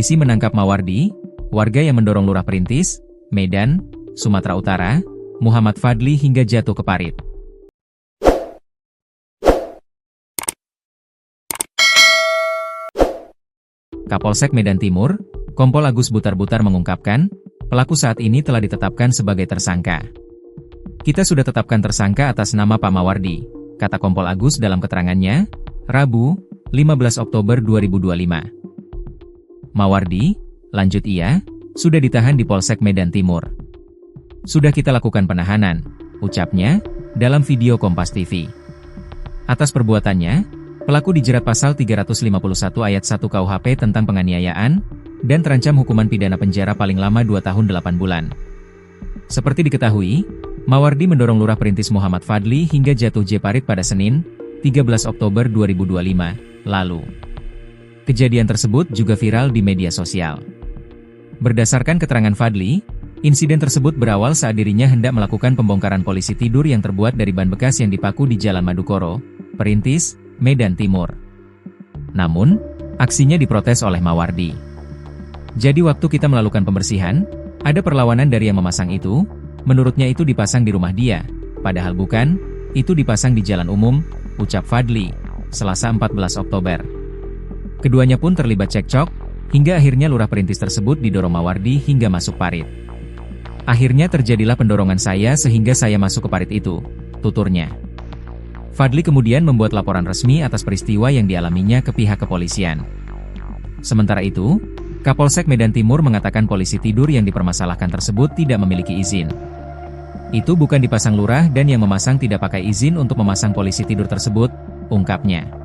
Polisi menangkap Mawardi, warga yang mendorong Lurah Perintis, Medan, Sumatra Utara, Muhammad Fadli hingga jatuh ke parit. Kapolsek Medan Timur, Kompol Agus Butar Butar mengungkapkan, pelaku saat ini telah ditetapkan sebagai tersangka. Kita sudah tetapkan tersangka atas nama Pak Mawardi, kata Kompol Agus dalam keterangannya, Rabu, 15 Oktober 2025. Mawardi, lanjut ia, sudah ditahan di Polsek Medan Timur. Sudah kita lakukan penahanan, ucapnya, dalam video Kompas TV. Atas perbuatannya, pelaku dijerat pasal 351 ayat 1 KUHP tentang penganiayaan, dan terancam hukuman pidana penjara paling lama 2 tahun 8 bulan. Seperti diketahui, Mawardi mendorong Lurah Perintis Muhammad Fadli hingga jatuh Parit pada Senin, 13 Oktober 2025, lalu. Kejadian tersebut juga viral di media sosial. Berdasarkan keterangan Fadli, insiden tersebut berawal saat dirinya hendak melakukan pembongkaran polisi tidur yang terbuat dari ban bekas yang dipaku di Jalan Madukoro, Perintis, Medan Timur. Namun, aksinya diprotes oleh Mawardi. Jadi waktu kita melakukan pembersihan, ada perlawanan dari yang memasang itu, menurutnya itu dipasang di rumah dia, padahal bukan, itu dipasang di jalan umum, ucap Fadli, Selasa 14 Oktober. Keduanya pun terlibat cekcok, hingga akhirnya Lurah Perintis tersebut didorong Mawardi hingga masuk parit. Akhirnya terjadilah pendorongan saya sehingga saya masuk ke parit itu, tuturnya. Fadli kemudian membuat laporan resmi atas peristiwa yang dialaminya ke pihak kepolisian. Sementara itu, Kapolsek Medan Timur mengatakan polisi tidur yang dipermasalahkan tersebut tidak memiliki izin. Itu bukan dipasang lurah dan yang memasang tidak pakai izin untuk memasang polisi tidur tersebut, ungkapnya.